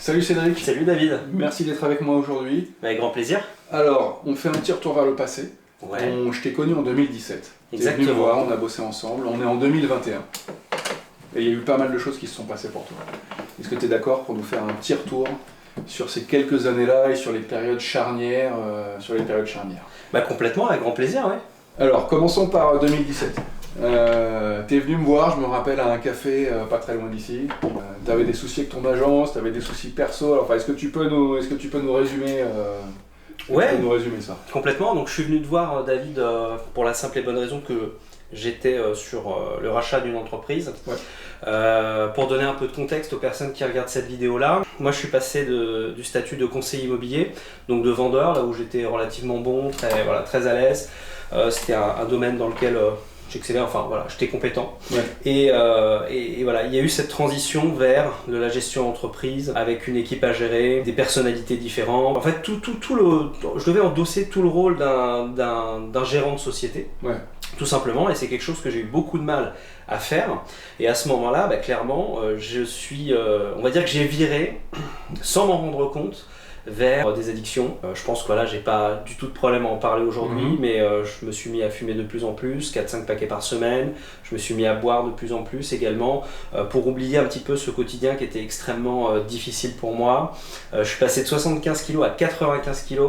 Salut Cédric. Salut David. Merci d'être avec moi aujourd'hui. Avec grand plaisir. Alors, on fait un petit retour vers le passé. Ouais. Je t'ai connu en 2017. Exactement. Tu es venu me voir, on a bossé ensemble. On est en 2021. Et il y a eu pas mal de choses qui se sont passées pour toi. Est-ce que tu es d'accord pour nous faire un petit retour sur ces quelques années-là et sur les périodes charnières Bah complètement, avec grand plaisir, ouais. Alors, commençons par 2017. T'es venu me voir, je me rappelle, à un café pas très loin d'ici. T'avais des soucis avec ton agence, t'avais des soucis perso. Alors, est-ce que tu peux nous résumer Ouais, nous résumer ça? complètement. Donc je suis venu te voir, David, pour la simple et bonne raison que j'étais sur le rachat d'une entreprise. Ouais. Pour donner un peu de contexte aux personnes qui regardent cette vidéo-là, moi je suis passé du statut de conseiller immobilier, donc de vendeur, là où j'étais relativement bon, très à l'aise. C'était un domaine dans lequel j'excellais, enfin voilà, j'étais compétent. Ouais. Et voilà, il y a eu cette transition vers de la gestion d'entreprise avec une équipe à gérer, des personnalités différentes. En fait, je devais endosser tout le rôle d'un gérant de société. Ouais. Tout simplement, et c'est quelque chose que j'ai eu beaucoup de mal à faire. Et à ce moment-là, clairement, on va dire que j'ai viré, sans m'en rendre compte, vers des addictions. Je pense que voilà, j'ai pas du tout de problème à en parler aujourd'hui, mais je me suis mis à fumer de plus en plus, 4-5 paquets par semaine. Je me suis mis à boire de plus en plus également, pour oublier un petit peu ce quotidien qui était extrêmement difficile pour moi. Je suis passé de 75 kg à 95 kg.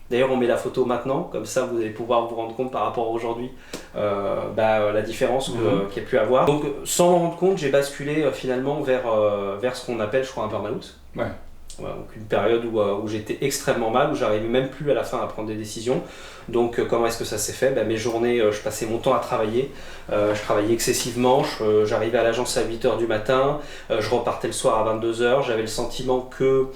D'ailleurs, on met la photo maintenant, comme ça vous allez pouvoir vous rendre compte par rapport à aujourd'hui la différence qu'il y a pu avoir. Donc, sans m'en rendre compte, j'ai basculé finalement vers ce qu'on appelle, je crois, un burn-out. Ouais. Voilà, donc une période où j'étais extrêmement mal, où j'arrivais même plus à la fin à prendre des décisions. Donc comment est-ce que ça s'est fait? Mes journées, je passais mon temps à travailler, je travaillais excessivement, j'arrivais à l'agence à 8h du matin, je repartais le soir à 22h, j'avais le sentiment que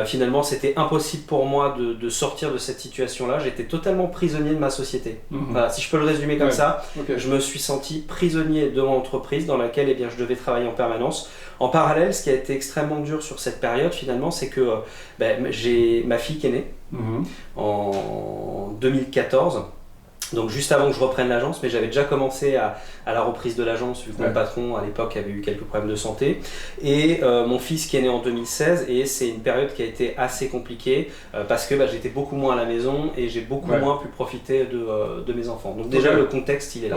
finalement c'était impossible pour moi de sortir de cette situation-là, j'étais totalement prisonnier de ma société. Voilà, si je peux le résumer comme ça, okay. Je me suis senti prisonnier de mon entreprise dans laquelle je devais travailler en permanence. En parallèle, ce qui a été extrêmement dur sur cette période finalement, c'est que j'ai ma fille qui est née en 2014, donc juste avant que je reprenne l'agence, mais j'avais déjà commencé à la reprise de l'agence vu que mon patron à l'époque avait eu quelques problèmes de santé, et mon fils qui est né en 2016, et c'est une période qui a été assez compliquée parce que j'étais beaucoup moins à la maison et j'ai beaucoup moins pu profiter de mes enfants. Donc déjà le contexte il est là.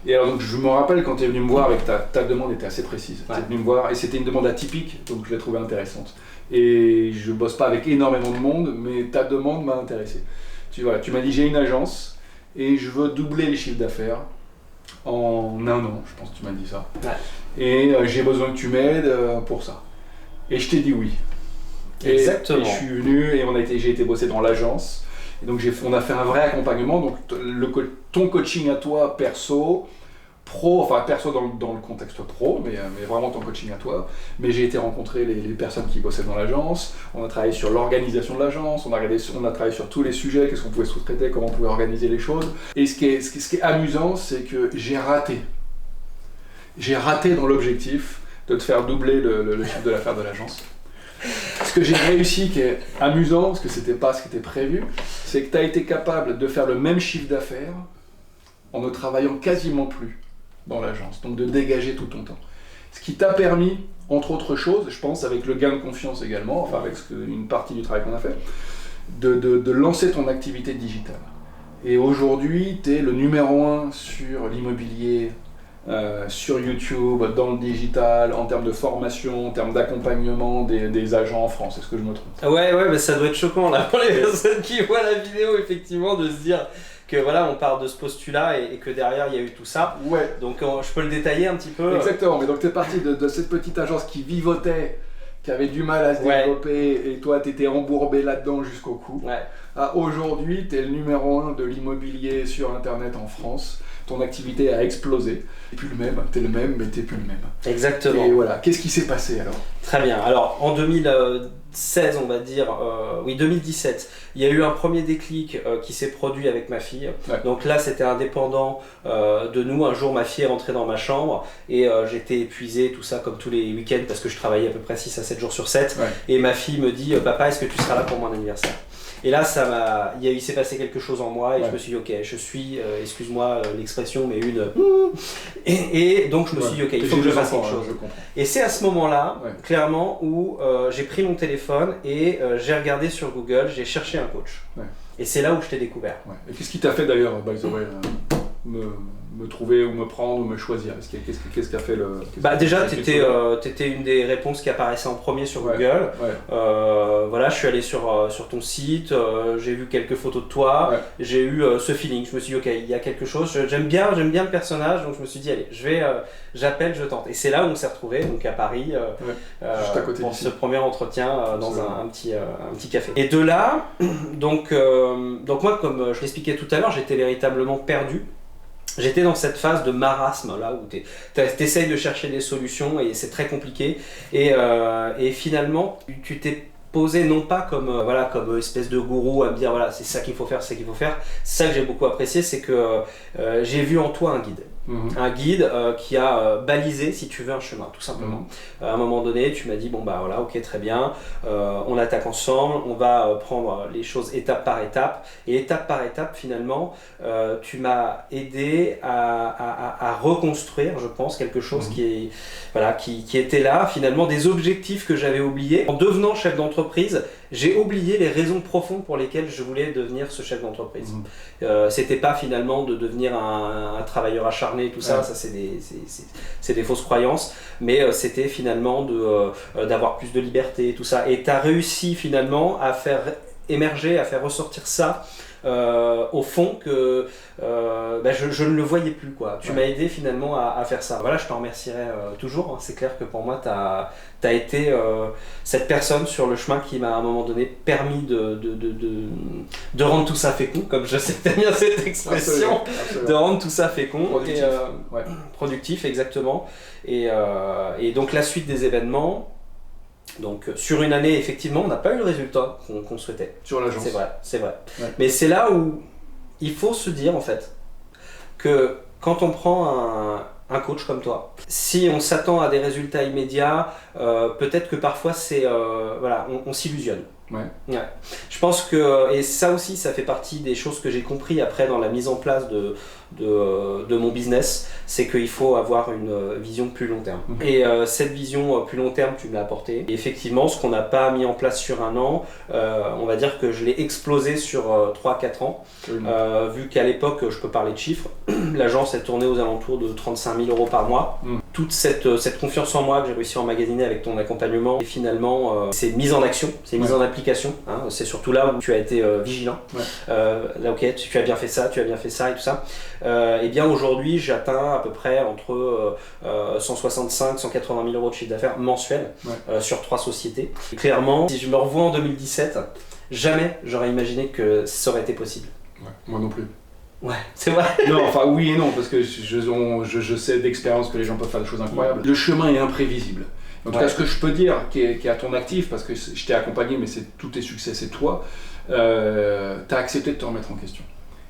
Et alors donc, je me rappelle quand tu es venu me voir avec ta demande était assez précise. Tu es venu me voir et c'était une demande atypique, donc je l'ai trouvée intéressante. Et je bosse pas avec énormément de monde, mais ta demande m'a intéressé. Tu m'as dit j'ai une agence et je veux doubler les chiffres d'affaires en un an, je pense que tu m'as dit ça. Ouais. Et j'ai besoin que tu m'aides pour ça. Et je t'ai dit oui. Exactement. Et je suis venu et j'ai été bosser dans l'agence. Et donc on a fait un vrai accompagnement, donc ton coaching à toi perso, pro, enfin perso dans le contexte pro, mais vraiment ton coaching à toi. Mais j'ai été rencontrer les personnes qui bossaient dans l'agence, on a travaillé sur l'organisation de l'agence, on a travaillé sur tous les sujets, qu'est-ce qu'on pouvait sous-traiter, comment on pouvait organiser les choses. Et ce qui est amusant, c'est que j'ai raté dans l'objectif de te faire doubler le chiffre de l'affaire de l'agence. Ce que j'ai réussi, qui est amusant, parce que c'était pas ce qui était prévu, c'est que tu as été capable de faire le même chiffre d'affaires en ne travaillant quasiment plus dans l'agence, donc de dégager tout ton temps. Ce qui t'a permis, entre autres choses, je pense avec le gain de confiance également, enfin avec une partie du travail qu'on a fait, de lancer ton activité digitale. Et aujourd'hui, tu es le numéro 1 sur l'immobilier, sur YouTube, dans le digital, en termes de formation, en termes d'accompagnement des agents en France. Est-ce que je me trompe? Ouais, ça doit être choquant là pour les personnes qui voient la vidéo, effectivement, de se dire que voilà, on part de ce postulat et que derrière il y a eu tout ça. Ouais. Donc je peux le détailler un petit peu. Exactement, mais donc tu es parti de cette petite agence qui vivotait, qui avait du mal à se développer, et toi tu étais embourbé là-dedans jusqu'au cou. Aujourd'hui, tu es le numéro 1 de l'immobilier sur internet en France. Ton activité a explosé. T'es plus le même, t'es le même, mais t'es plus le même. Exactement. Et voilà, qu'est-ce qui s'est passé alors? Très bien. Alors en 2016, on va dire, 2017, il y a eu un premier déclic qui s'est produit avec ma fille. Donc là, c'était indépendant de nous. Un jour, ma fille est rentrée dans ma chambre et j'étais épuisé, tout ça, comme tous les week-ends, parce que je travaillais à peu près 6 à 7 jours sur 7. Et ma fille me dit, papa, est-ce que tu seras là pour mon anniversaire? Et là, il s'est passé quelque chose en moi et je me suis dit, ok, je suis, excuse-moi l'expression, mais et donc je me suis dit, ok, il faut que je fasse quelque chose. Et c'est à ce moment-là, clairement, où j'ai pris mon téléphone et j'ai regardé sur Google, j'ai cherché un coach. Et c'est là où je t'ai découvert. Et qu'est-ce qui t'a fait d'ailleurs, by the way, me trouver ou me prendre ou me choisir? Qu'est-ce qui a fait le... Déjà, tu étais une des réponses qui apparaissait en premier sur Google. Voilà, je suis allé sur ton site, j'ai vu quelques photos de toi, j'ai eu ce feeling. Je me suis dit, ok, il y a quelque chose, j'aime bien le personnage, donc je me suis dit, allez, j'appelle, je tente. Et c'est là où on s'est retrouvés, donc à Paris, juste à côté pour d'ici. ce premier entretien dans un petit café. Et de là, donc moi, comme je l'expliquais tout à l'heure, j'étais véritablement perdu. J'étais dans cette phase de marasme là où tu essayes de chercher des solutions et c'est très compliqué et finalement tu t'es posé non pas comme espèce de gourou à me dire voilà c'est ça qu'il faut faire, c'est ça qu'il faut faire. C'est ça que j'ai beaucoup apprécié, c'est que j'ai vu en toi un guide. Un guide qui a balisé, si tu veux, un chemin, tout simplement. À un moment donné, tu m'as dit, bon bah voilà, ok, très bien, on attaque ensemble, on va prendre les choses étape par étape. Et étape par étape, finalement, tu m'as aidé à reconstruire, je pense, quelque chose qui était là, finalement, des objectifs que j'avais oubliés. En devenant chef d'entreprise, j'ai oublié les raisons profondes pour lesquelles je voulais devenir ce chef d'entreprise. C'était pas finalement de devenir un travailleur acharné, tout ça, ça c'est des fausses croyances, mais c'était finalement d'avoir plus de liberté, tout ça. Et tu as réussi finalement à faire émerger, à faire ressortir ça au fond que je ne le voyais plus, quoi. Tu m'as aidé finalement à faire ça. Voilà, je t'en remercierai toujours, hein. C'est clair que pour moi tu as été cette personne sur le chemin qui m'a à un moment donné permis de rendre tout ça fécond, comme je sais que tu aimes bien cette expression. Absolument. De rendre tout ça fécond. Productif. Productif, exactement. Et donc la suite des événements. Donc sur une année, effectivement, on n'a pas eu le résultat qu'on souhaitait. Sur l'agence. C'est vrai. Ouais. Mais c'est là où il faut se dire en fait que quand on prend un coach comme toi, si on s'attend à des résultats immédiats, peut-être que parfois on s'illusionne. Ouais. Je pense que, et ça aussi, ça fait partie des choses que j'ai compris après dans la mise en place de mon business, c'est qu'il faut avoir une vision plus long terme. Et cette vision plus long terme, tu me l'as apportée. Et effectivement, ce qu'on n'a pas mis en place sur un an, on va dire que je l'ai explosé sur 3-4 ans. Vu qu'à l'époque, je peux parler de chiffres, l'agence est tournée aux alentours de 35 000 € par mois. Toute cette confiance en moi que j'ai réussi à emmagasiner avec ton accompagnement, et finalement, c'est mise en action, c'est mise en application. Hein, c'est surtout là où tu as été vigilant. Là, ok, tu as bien fait ça, et tout ça. Et bien aujourd'hui, j'atteins à peu près entre 165 180 000 € de chiffre d'affaires mensuel sur 3 sociétés. Et clairement, si je me revois en 2017, jamais j'aurais imaginé que ça aurait été possible. Moi non plus. Ouais, c'est vrai. Non, enfin oui et non, parce que je sais d'expérience que les gens peuvent faire des choses incroyables. Le chemin est imprévisible. En tout cas, ce que je peux dire, qui est à ton actif, parce que je t'ai accompagné, mais tous tes succès, c'est toi, tu as accepté de te remettre en question.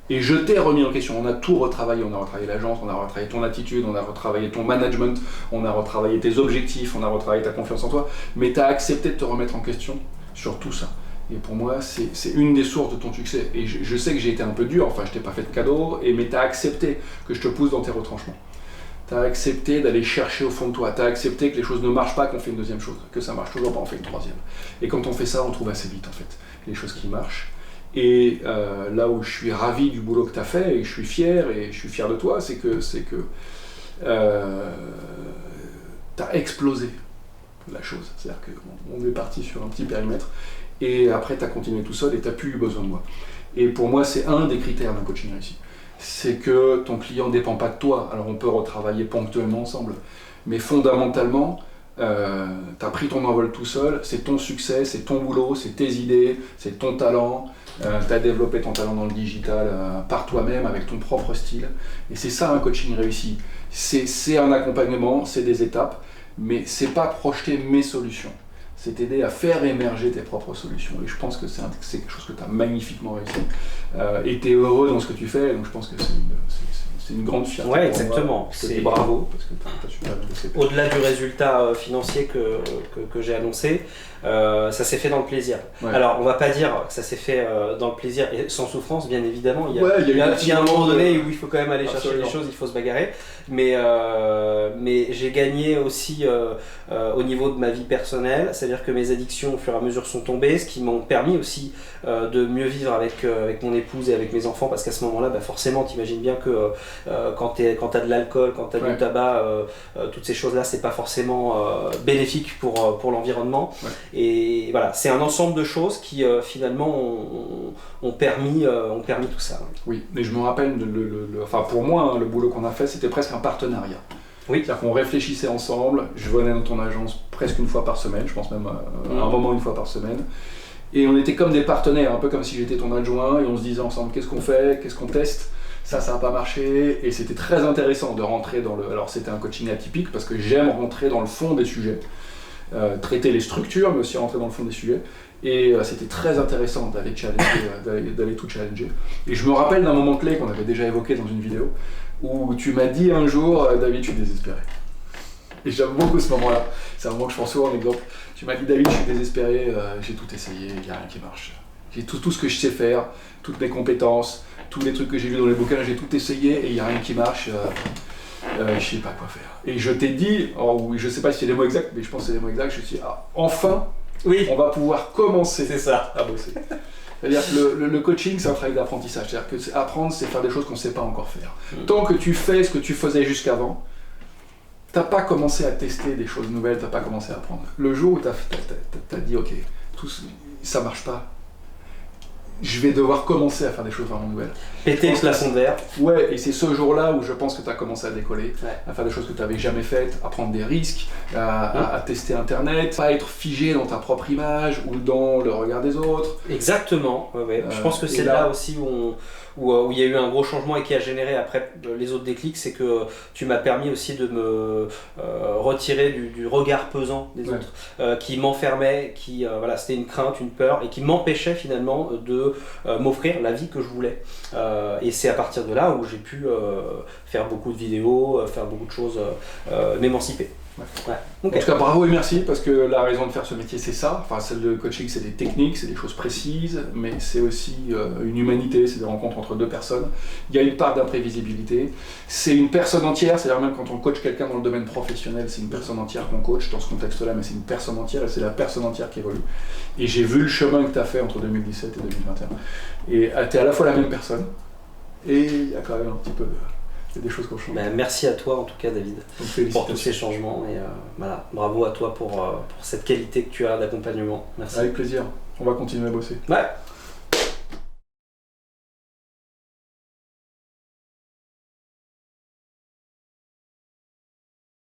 Et je t'ai remis en question. On a tout retravaillé. On a retravaillé l'agence, on a retravaillé ton attitude, on a retravaillé ton management, on a retravaillé tes objectifs, on a retravaillé ta confiance en toi. Mais tu as accepté de te remettre en question sur tout ça. Et pour moi, c'est une des sources de ton succès. Et je sais que j'ai été un peu dur, enfin je t'ai pas fait de cadeau, mais tu as accepté que je te pousse dans tes retranchements. Tu as accepté d'aller chercher au fond de toi. Tu as accepté que les choses ne marchent pas, qu'on fait une deuxième chose, que ça marche toujours pas, on fait une troisième. Et quand on fait ça, on trouve assez vite en fait les choses qui marchent. Et là où je suis ravi du boulot que tu as fait, et je suis fier de toi, c'est que tu as explosé la chose. C'est-à-dire qu'on est parti sur un petit périmètre, et après tu as continué tout seul et tu n'as plus eu besoin de moi. Et pour moi, c'est un des critères d'un coaching réussi. C'est que ton client ne dépend pas de toi. Alors on peut retravailler ponctuellement ensemble, mais fondamentalement, tu as pris ton envol tout seul, c'est ton succès, c'est ton boulot, c'est tes idées, c'est ton talent. Tu as développé ton talent dans le digital par toi-même, avec ton propre style. Et c'est ça un coaching réussi. C'est un accompagnement, c'est des étapes, mais c'est pas projeter mes solutions. C'est t'aider à faire émerger tes propres solutions. Et je pense que c'est quelque chose que tu as magnifiquement réussi. Et tu es heureux dans ce que tu fais, donc je pense que c'est une c'est une grande fierté. Ouais, exactement. Je te dis bravo, parce que t'as super bien bossé. Au-delà du résultat financier que j'ai annoncé, ça s'est fait dans le plaisir. Ouais. Alors, on va pas dire que ça s'est fait dans le plaisir et sans souffrance, bien évidemment. Il y a un moment donné où il faut quand même aller chercher les choses, il faut se bagarrer. Mais j'ai gagné aussi au niveau de ma vie personnelle, c'est-à-dire que mes addictions au fur et à mesure sont tombées, ce qui m'ont permis aussi de mieux vivre avec mon épouse et avec mes enfants, parce qu'à ce moment-là, forcément, t'imagines bien que quand t'as de l'alcool, quand t'as du tabac, toutes ces choses-là, c'est pas forcément bénéfique pour l'environnement. Ouais. Et voilà, c'est un ensemble de choses qui finalement ont permis tout ça. Oui, mais je me rappelle, enfin pour moi, hein, le boulot qu'on a fait, c'était presque un partenariat. Oui. C'est-à-dire qu'on réfléchissait ensemble, je venais dans ton agence presque une fois par semaine, je pense même à un moment une fois par semaine. Et on était comme des partenaires, un peu comme si j'étais ton adjoint, et on se disait ensemble qu'est-ce qu'on fait, qu'est-ce qu'on teste. Ça n'a pas marché, et c'était très intéressant de rentrer dans le... Alors c'était un coaching atypique, parce que j'aime rentrer dans le fond des sujets, traiter les structures, mais aussi rentrer dans le fond des sujets. Et c'était très intéressant d'aller challenger, d'aller tout challenger. Et je me rappelle d'un moment clé qu'on avait déjà évoqué dans une vidéo, où tu m'as dit un jour, David, je suis désespéré. Et j'aime beaucoup ce moment-là, c'est un moment que je prends souvent en exemple. Tu m'as dit, David, je suis désespéré, j'ai tout essayé, il n'y a rien qui marche. J'ai tout ce que je sais faire, toutes mes compétences, tous les trucs que j'ai vus dans les bouquins, j'ai tout essayé et il n'y a rien qui marche, je sais pas quoi faire. Et je t'ai dit, je sais pas si c'est les mots exacts, mais je pense que c'est les mots exacts, je me suis dit, enfin, oui, on va pouvoir commencer à bosser. C'est-à-dire que le coaching, c'est un travail d'apprentissage. C'est-à-dire que apprendre, c'est faire des choses qu'on ne sait pas encore faire. Tant que tu fais ce que tu faisais jusqu'avant, tu n'as pas commencé à tester des choses nouvelles, tu n'as pas commencé à apprendre. Le jour où tu as dit, ok, ça ne marche pas, je vais devoir commencer à faire des choses vraiment nouvelles. Péter le plafond de verre. Ouais, et c'est ce jour-là où je pense que tu as commencé à décoller, à faire des choses que tu n'avais jamais faites, à prendre des risques, à tester Internet, pas être figé dans ta propre image ou dans le regard des autres. Exactement, ouais. Je pense que c'est là aussi où il y a eu un gros changement et qui a généré après les autres déclics, c'est que tu m'as permis aussi de me retirer du regard pesant des autres, qui m'enfermait, c'était une crainte, une peur, et qui m'empêchait finalement de m'offrir la vie que je voulais. Et c'est à partir de là où j'ai pu faire beaucoup de vidéos, faire beaucoup de choses, m'émanciper. Ouais. Okay. En tout cas, bravo et merci, parce que la raison de faire ce métier, c'est ça. Enfin, celle de coaching, c'est des techniques, c'est des choses précises, mais c'est aussi une humanité, c'est des rencontres entre deux personnes. Il y a une part d'imprévisibilité. C'est une personne entière, c'est-à-dire même quand on coach quelqu'un dans le domaine professionnel, c'est une personne entière qu'on coach dans ce contexte-là, mais c'est une personne entière et c'est la personne entière qui évolue. Et j'ai vu le chemin que tu as fait entre 2017 et 2021. Et tu es à la fois la même personne, et il y a quand même un petit peu des choses qu'on change. Merci à toi en tout cas, David, pour tous ces changements, et bravo à toi pour cette qualité que tu as d'accompagnement. Merci. Avec plaisir, on va continuer à bosser. Ouais.